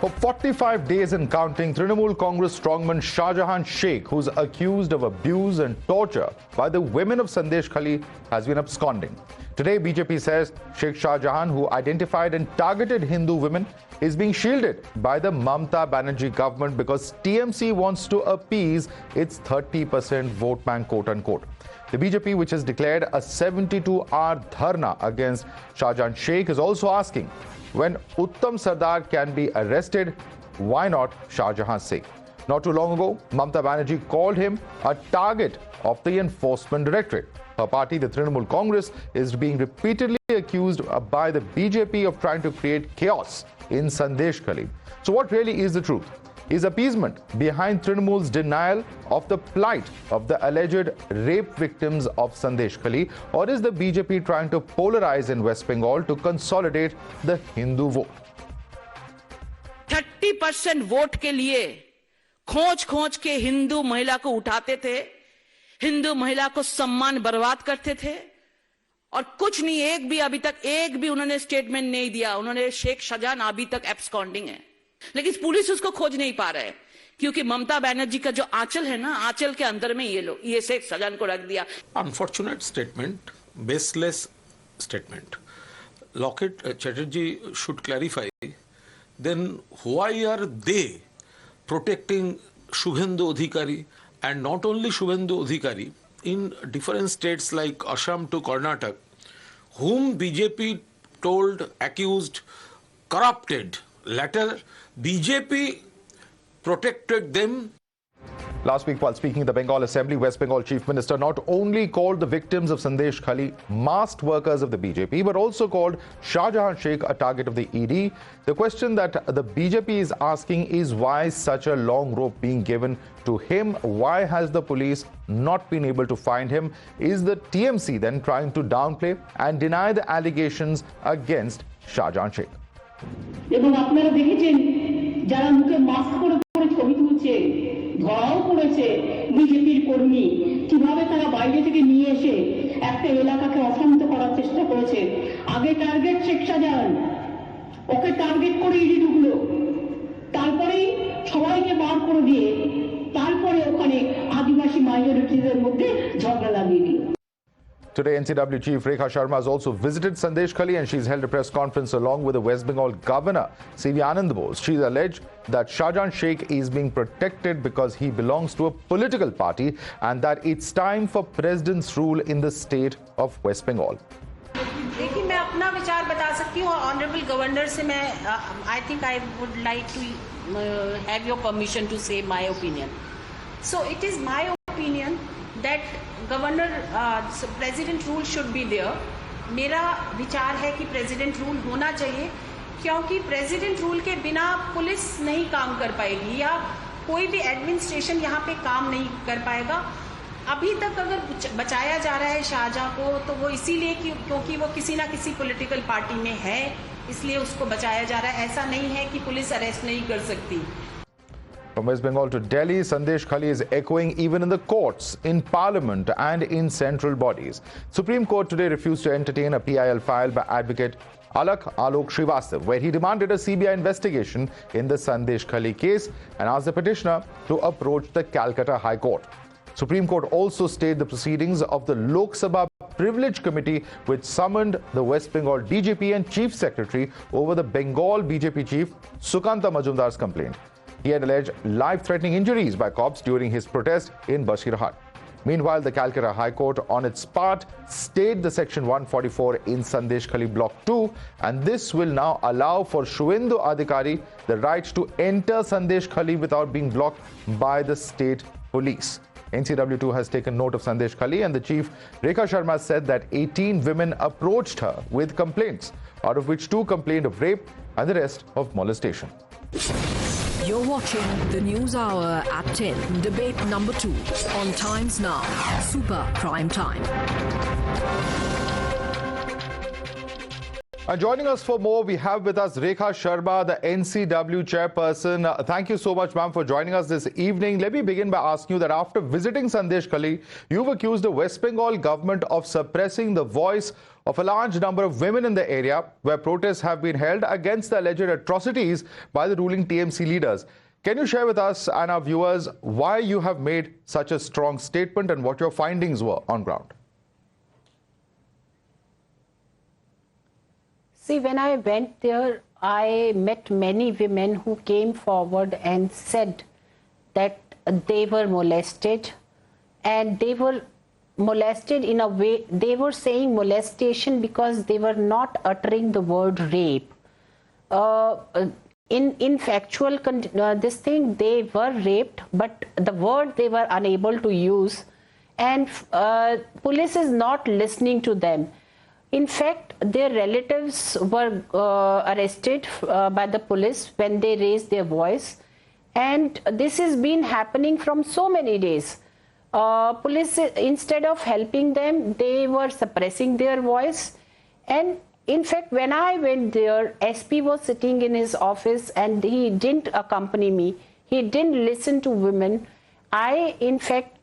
For 45 days and counting, Trinamool Congress strongman Shah Jahan Sheikh, who's accused of abuse and torture by the women of Sandeshkhali, has been absconding. Today, BJP says Sheikh Shah Jahan, who identified and targeted Hindu women, is being shielded by the Mamata Banerjee government because TMC wants to appease its 30% vote bank, quote-unquote. The BJP, which has declared a 72-hour dharna against Shah Jahan Sheikh, is also asking, when Uttam Sardar can be arrested, why not Shah Jahan Sheikh? Not too long ago, Mamata Banerjee called him a target of the Enforcement Directorate. Her party, the Trinamool Congress, is being repeatedly accused by the BJP of trying to create chaos in Sandeshkhali. So what really is the truth? Is appeasement behind Trinamool's denial of the plight of the alleged rape victims of Sandeshkhali, or is the BJP trying to polarize in West Bengal to consolidate the Hindu vote? 30% vote के लिए खोज के हिंदू महिला को उठाते थे, हिंदू महिला को सम्मान बर्बाद करते थे, और कुछ नहीं, एक भी उन्होंने स्टेटमेंट नहीं दिया. उन्होंने शेख शाहजहां अभी तक एब्सकॉन्डिंग है, लेकिन पुलिस उसको खोज नहीं पा रहे क्योंकि ममता बनर्जी का जो आंचल है ना, आंचल के अंदर में ये शेख शाहजहां को रख दिया. Unfortunate statement, baseless statement. Lockett Chatterjee should clarify, then why are they protecting Shubhendu Adhikari, and not only Shubhendu Adhikari, in different states like Assam to Karnataka, whom BJP told, accused, corrupted. Latter, BJP protected them. Last week, while speaking at the Bengal Assembly, West Bengal Chief Minister not only called the victims of Sandeshkhali masked workers of the BJP, but also called Shah Jahan Sheikh a target of the ED. The question that the BJP is asking is why such a long rope being given to him? Why has the police not been able to find him? Is the TMC then trying to downplay and deny the allegations against Shah Jahan Sheikh? এবং আপনারা দেখেছেন যারা মুখে mask পরে ছবি তুলছে, ধরাও পড়েছে বিজেপির কর্মী, কিভাবে তারা বাইরে থেকে নিয়ে এসে একটা এলাকাকে অশান্ত করার চেষ্টা করেছে. আগে টার্গেট শেখ শাহজাহান, ওকে টার্গেট করে ইডি ঢুকলো, তারপরেই সবাইকে বার করে দিয়ে তারপরে ওখানে আদিবাসী মাইনরিটিদের মধ্যে ঝগড়া লাগিয়ে দিল. Today, NCW Chief Rekha Sharma has also visited Sandeshkhali and she's held a press conference along with the West Bengal Governor, C.V. Anand Bose. She's alleged that Shah Jahan Sheikh is being protected because he belongs to a political party and that it's time for president's rule in the state of West Bengal. देखिए, मैं अपना विचार बता सकती हूँ. Honourable governor से मैं I think I would like to have your permission to say my opinion. So it is my opinion that governor president rule should be there. मेरा विचार है कि प्रेसिडेंट रूल होना चाहिए, क्योंकि प्रेसिडेंट रूल के बिना पुलिस नहीं काम कर पाएगी या कोई भी एडमिनिस्ट्रेशन यहाँ पे काम नहीं कर पाएगा. अभी तक अगर बचाया जा रहा है शाहजहां को, तो वो इसीलिए क्योंकि वो किसी ना किसी पॉलिटिकल पार्टी में है, इसलिए उसको बचाया जा रहा है. ऐसा नहीं है कि पुलिस अरेस्ट नहीं कर सकती. From West Bengal to Delhi, Sandeshkhali is echoing even in the courts, in parliament and in central bodies. Supreme Court today refused to entertain a PIL file by advocate Alok Srivastav, where he demanded a CBI investigation in the Sandeshkhali case and asked the petitioner to approach the Calcutta High Court. Supreme Court also stayed the proceedings of the Lok Sabha Privilege Committee, which summoned the West Bengal DGP and Chief Secretary over the Bengal BJP chief Sukanta Majumdar's complaint. He had alleged life-threatening injuries by cops during his protest in Basirhat. Meanwhile, the Calcutta High Court, on its part, stayed the Section 144 in Sandeshkhali Block 2, and this will now allow for Shubhendu Adhikari the right to enter Sandeshkhali without being blocked by the state police. NCW2 has taken note of Sandeshkhali, and the chief, Rekha Sharma, said that 18 women approached her with complaints, out of which 2 complained of rape and the rest of molestation. You're watching the News Hour at 10, debate number 2 on Times Now, Super Prime Time. Joining us for more, we have with us Rekha Sharma, the NCW chairperson. Thank you so much, ma'am, for joining us this evening. Let me begin by asking you that after visiting Sandeshkhali, you've accused the West Bengal government of suppressing the voice of a large number of women in the area, where protests have been held against the alleged atrocities by the ruling TMC leaders. Can you share with us and our viewers why you have made such a strong statement and what your findings were on ground? See, when I went there, I met many women who came forward and said that they were molested, and they were molested in a way, they were saying molestation because they were not uttering the word rape. In factual, this thing, they were raped, but the word they were unable to use, and police is not listening to them. In fact, their relatives were arrested by the police when they raised their voice, and this has been happening from so many days. Police, instead of helping them, they were suppressing their voice. And in fact, when I went there, SP was sitting in his office and he didn't accompany me. He didn't listen to women. I, in fact,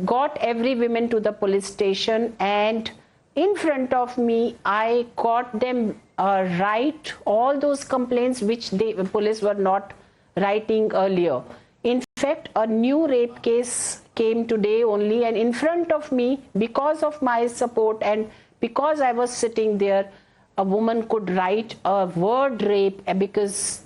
got every woman to the police station, and in front of me, I got them write all those complaints which the police were not writing earlier. In fact, a new rape case came today only, and in front of me, because of my support and because I was sitting there, a woman could write a word rape because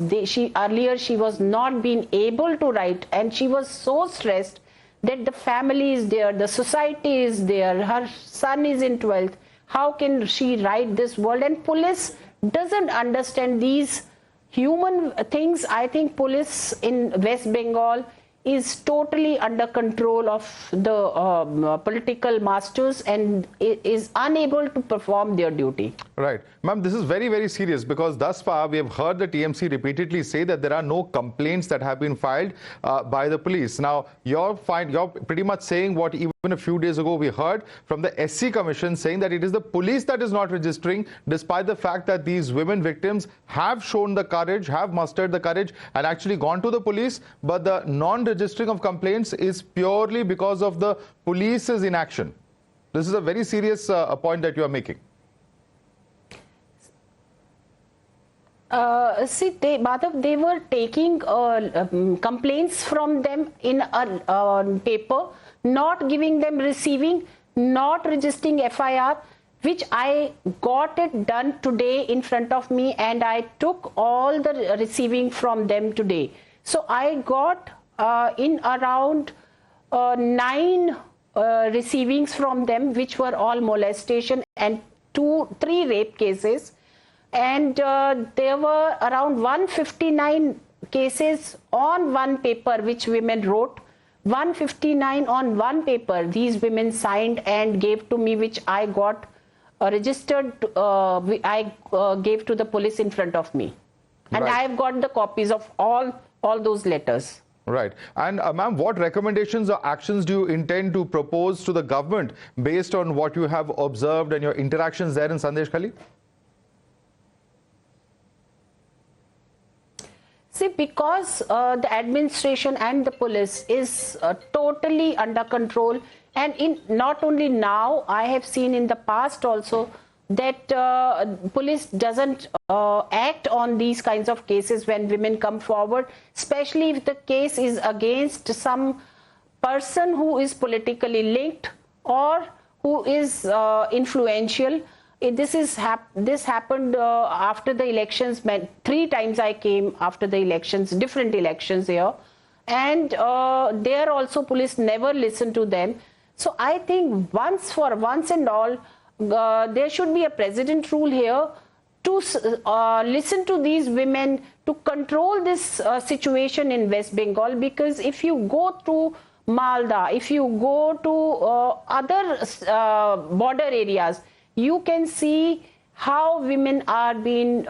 earlier she was not being able to write, and she was so stressed that the family is there, the society is there, her son is in 12th. How can she write this word? And police doesn't understand these human things. I think police in West Bengal is totally under control of the political masters and is unable to perform their duty. Right. Ma'am, this is very, very serious, because thus far we have heard the TMC repeatedly say that there are no complaints that have been filed by the police. Now, you're pretty much saying what even a few days ago we heard from the SC Commission, saying that it is the police that is not registering, despite the fact that these women victims have shown the courage, have mustered the courage and actually gone to the police, but the non-registering of complaints is purely because of the police's inaction. This is a very serious point that you are making. See, Madhav, they were taking complaints from them in a paper, not giving them receiving, not registering FIR, which I got it done today in front of me, and I took all the receiving from them today. So I got in around 9 receivings from them, which were all molestation and 3 rape cases. And there were around 159 cases on one paper which women wrote. 159 on one paper these women signed and gave to me, which I got registered. I gave to the police in front of me, and right. I have got the copies of all those letters. Right. And ma'am, what recommendations or actions do you intend to propose to the government based on what you have observed and your interactions there in Sandeshkhali? See, because the administration and the police is totally under control, and not only now, I have seen in the past also that police doesn't act on these kinds of cases when women come forward, especially if the case is against some person who is politically linked or who is influential. This happened after the elections. 3 times I came after the elections, different elections here, and there also police never listened to them. So I think once and all, there should be a precedent rule here to listen to these women, to control this situation in West Bengal, because if you go to Malda, if you go to other border areas, you can see how women are being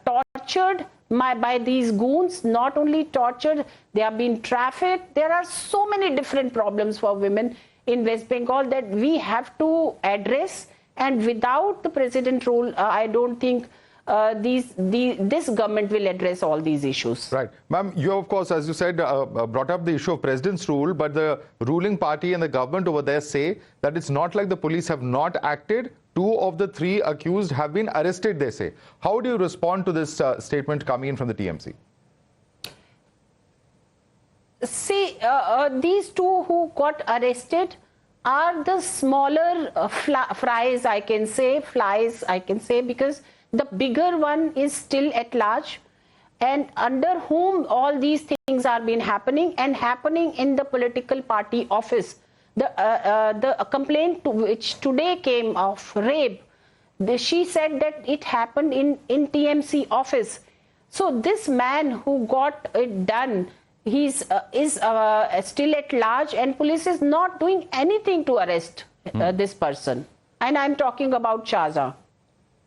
tortured by these goons. Not only tortured, they are being trafficked. There are so many different problems for women in West Bengal that we have to address, And without the president rule, I don't think this government will address all these issues. Right. Ma'am, you of course, as you said, brought up the issue of president's rule, but the ruling party and the government over there say that it's not like the police have not acted. 2 of the 3 accused have been arrested, they say. How do you respond to this statement coming in from the TMC? See, these 2 who got arrested are the smaller flies, I can say, because the bigger one is still at large, and under whom all these things are been happening in the political party office. The complaint which today came of rape, she said that it happened in TMC office. So this man who got it done, is still at large, and police is not doing anything to arrest this person. And I'm talking about Shah Jahan.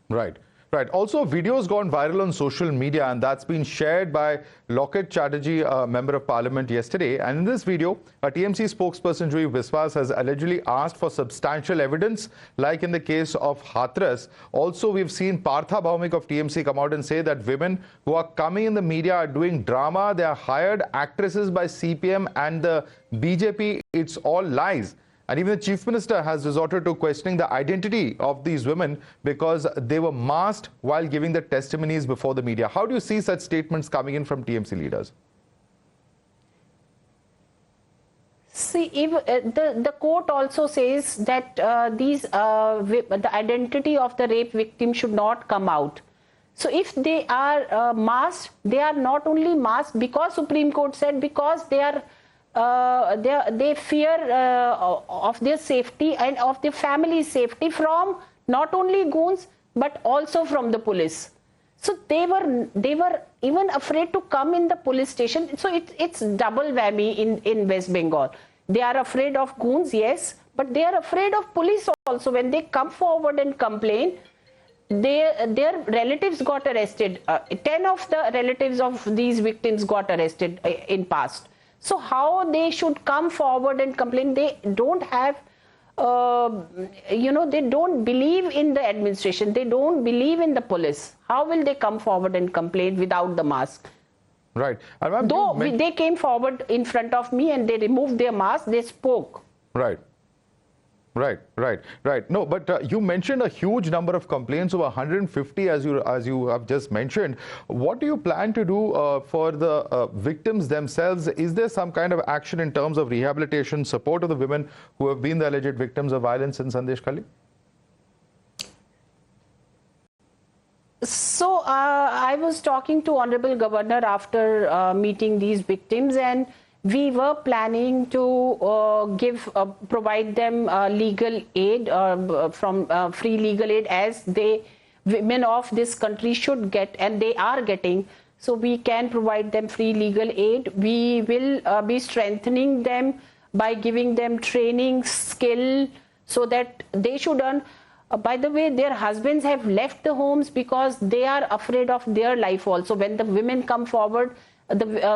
Right. Right. Also, videos gone viral on social media, and that's been shared by Loket Chatterjee, a member of parliament, yesterday. And in this video, a TMC spokesperson, Juhi Viswas, has allegedly asked for substantial evidence, like in the case of Hathras. Also, we've seen Partha Bhaumik of TMC come out and say that women who are coming in the media are doing drama. They are hired actresses by CPM and the BJP. It's all lies. And even the Chief Minister has resorted to questioning the identity of these women because they were masked while giving their testimonies before the media. How do you see such statements coming in from TMC leaders? See, if, the court also says that the identity of the rape victim should not come out. So if they are masked, they are not only masked because Supreme Court said, because they are they fear of their safety and of their family's safety from not only goons but also from the police. So they were even afraid to come in the police station. So it's double whammy in West Bengal. They are afraid of goons, yes, but they are afraid of police also. When they come forward and complain, their relatives got arrested. 10 of the relatives of these victims got arrested in past. So how they should come forward and complain? They don't have, they don't believe in the administration. They don't believe in the police. How will they come forward and complain without the mask? Right. Though they came forward in front of me and they removed their mask, they spoke. Right. Right. No, but you mentioned a huge number of complaints, over 150, as you have just mentioned. What do you plan to do for the victims themselves? Is there some kind of action in terms of rehabilitation, support of the women who have been the alleged victims of violence in Sandeshkhali? So I was talking to Honorable Governor after meeting these victims, and we were planning to provide them legal aid from free legal aid, as women of this country should get, and they are getting. So we can provide them free legal aid. We will be strengthening them by giving them training, skill, so that they should earn. By the way, their husbands have left the homes because they are afraid of their life also. When the women come forward,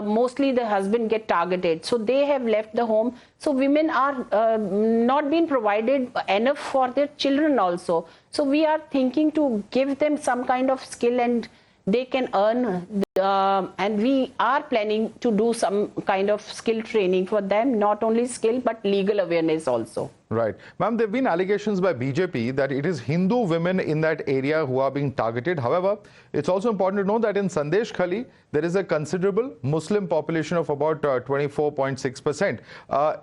mostly the husband get targeted, so they have left the home. So women are not being provided enough for their children also. So we are thinking to give them some kind of skill and they can earn, and we are planning to do some kind of skill training for them, not only skill but legal awareness also. Right. Ma'am, there have been allegations by BJP that it is Hindu women in that area who are being targeted. However, it's also important to know that in Sandeshkhali, there is a considerable Muslim population of about 24.6%.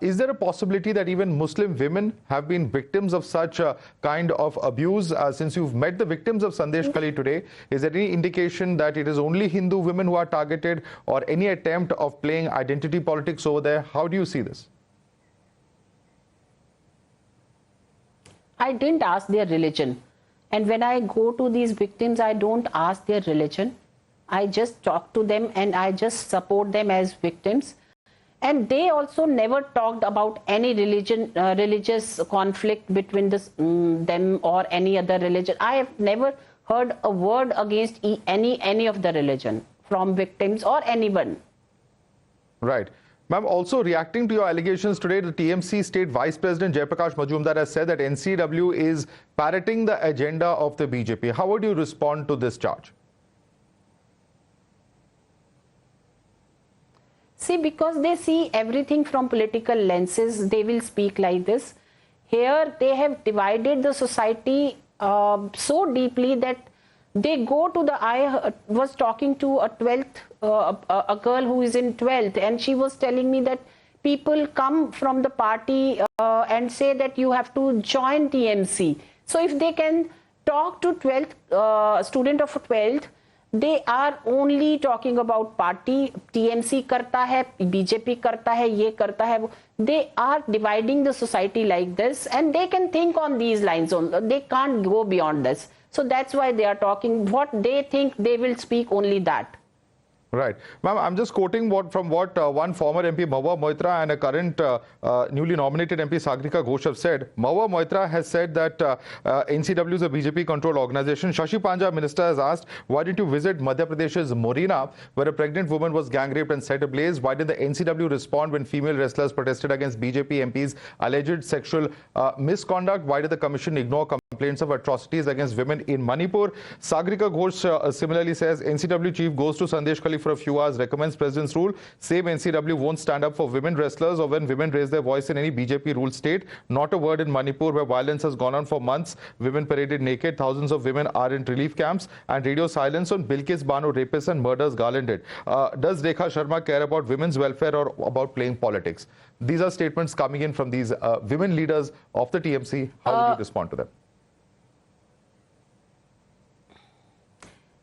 Is there a possibility that even Muslim women have been victims of such kind of abuse? Since you've met the victims of Sandeshkhali today, is there any indication that it is only Hindu women who are targeted, or any attempt of playing identity politics over there? How do you see this? I didn't ask their religion. And when I go to these victims, I don't ask their religion. I just talk to them and I just support them as victims. And they also never talked about any religious conflict between them or any other religion. I have never heard a word against any of the religion from victims or anyone. Right. Ma'am, also reacting to your allegations today, the TMC State Vice President Jaiprakash Majumdar has said that NCW is parroting the agenda of the BJP. How would you respond to this charge? See, because they see everything from political lenses, they will speak like this. Here, they have divided the society so deeply that they go to the... I was talking to a 12th, a girl who is in 12th, and she was telling me that people come from the party and say that you have to join TMC. So if they can talk to 12th, student of 12th, they are only talking about party. TMC karta hai, BJP karta hai, ye karta hai. They are dividing the society like this, and they can think on these lines only. They can't go beyond this. So that's why they are talking what they think. They will speak only that. Right. Ma'am, I'm just quoting from what one former MP, Mahua Moitra, and a current newly nominated MP, Sagrika Ghosh, have said. Mahua Moitra has said that NCW is a BJP-controlled organization. Shashi Panja, minister, has asked, why didn't you visit Madhya Pradesh's Morina, where a pregnant woman was gang-raped and set ablaze? Why did the NCW respond when female wrestlers protested against BJP MP's alleged sexual misconduct? Why did the commission ignore complaints of atrocities against women in Manipur? Sagrika Ghosh similarly says, NCW chief goes to Sandeshkhali for a few hours, recommends president's rule. Same NCW won't stand up for women wrestlers or when women raise their voice in any BJP-ruled state. Not a word in Manipur, where violence has gone on for months. Women paraded naked. Thousands of women are in relief camps. And radio silence on Bilkis Bano rapists and murders garlanded. Does Rekha Sharma care about women's welfare or about playing politics? These are statements coming in from these women leaders of the TMC. How would you respond to them?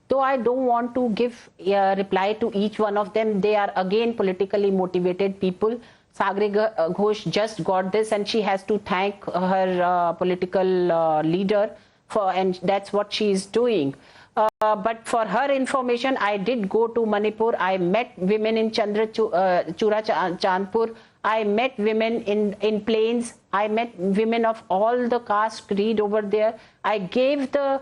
Though I don't want to give a reply to each one of them, they are again politically motivated people. Sagrika Ghosh just got this, and she has to thank her political leader for, and that's what she is doing. But for her information, I did go to Manipur. I met women in Chura Chandpur. I met women in Plains. I met women of all the caste creed over there. I gave the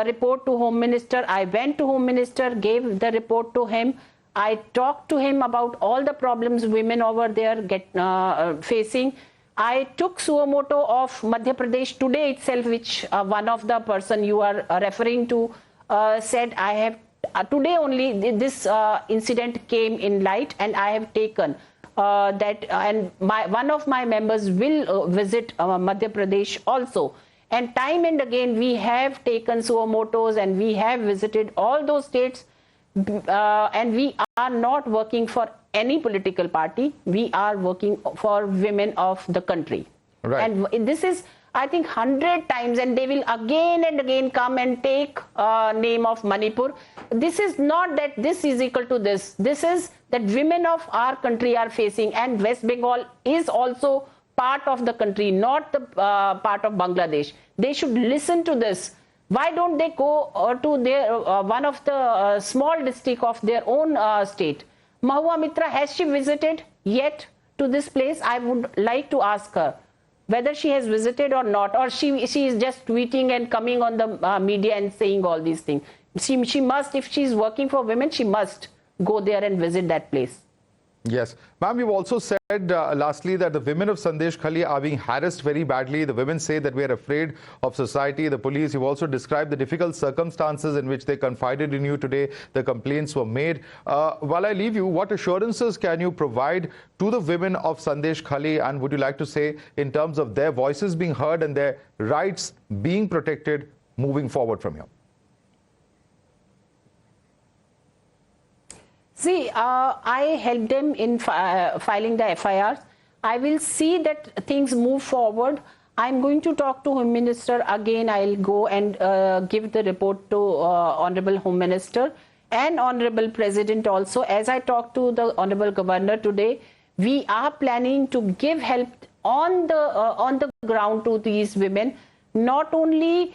report to Home Minister. I went to Home Minister, gave the report to him. I talked to him about all the problems women over there facing. I took suo moto of Madhya Pradesh today itself, which one of the person you are referring to said, I have today only this incident came in light, and I have taken that, and one of my members will visit Madhya Pradesh also. And time and again, we have taken suo motos and we have visited all those states. And we are not working for any political party. We are working for women of the country. Right. And this is, I think, 100 times, and they will again and again come and take name of Manipur. This is not that this is equal to this. This is that women of our country are facing, and West Bengal is also part of the country, not the part of Bangladesh. They should listen to this. Why don't they go to their one of the small district of their own state? Mahua Mitra, has she visited yet to this place? I would like to ask her whether she has visited or not, or she is just tweeting and coming on the media and saying all these things. She must, if she is working for women, she must go there and visit that place. Yes. Ma'am, you've also said, lastly, that the women of Sandeshkhali are being harassed very badly. The women say that we are afraid of society, the police. You've also described the difficult circumstances in which they confided in you today. The complaints were made. While I leave you, what assurances can you provide to the women of Sandeshkhali, and would you like to say in terms of their voices being heard and their rights being protected moving forward from here? See, I helped them in filing the FIRs. I will see that things move forward. I'm going to talk to Home Minister again. I'll go and give the report to Honorable Home Minister and Honorable President also. As I talked to the Honorable Governor today, we are planning to give help on the ground to these women, not only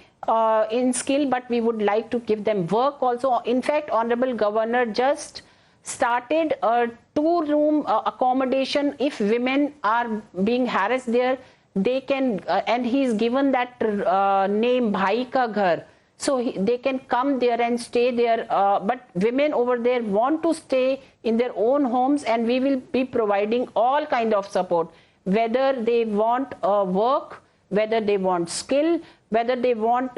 in skill, but we would like to give them work also. In fact, Honorable Governor just started a 2-room accommodation. If women are being harassed there, they can, and he's given that name Bhai Ka Ghar. So they can come there and stay there, but women over there want to stay in their own homes, and we will be providing all kind of support, whether they want work, whether they want skill, whether they want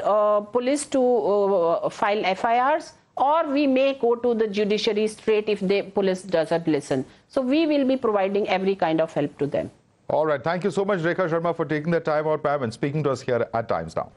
police to file FIRs, or we may go to the judiciary straight if the police doesn't listen. So we will be providing every kind of help to them. All right. Thank you so much, Rekha Sharma, for taking the time out, ma'am, and speaking to us here at Times Now.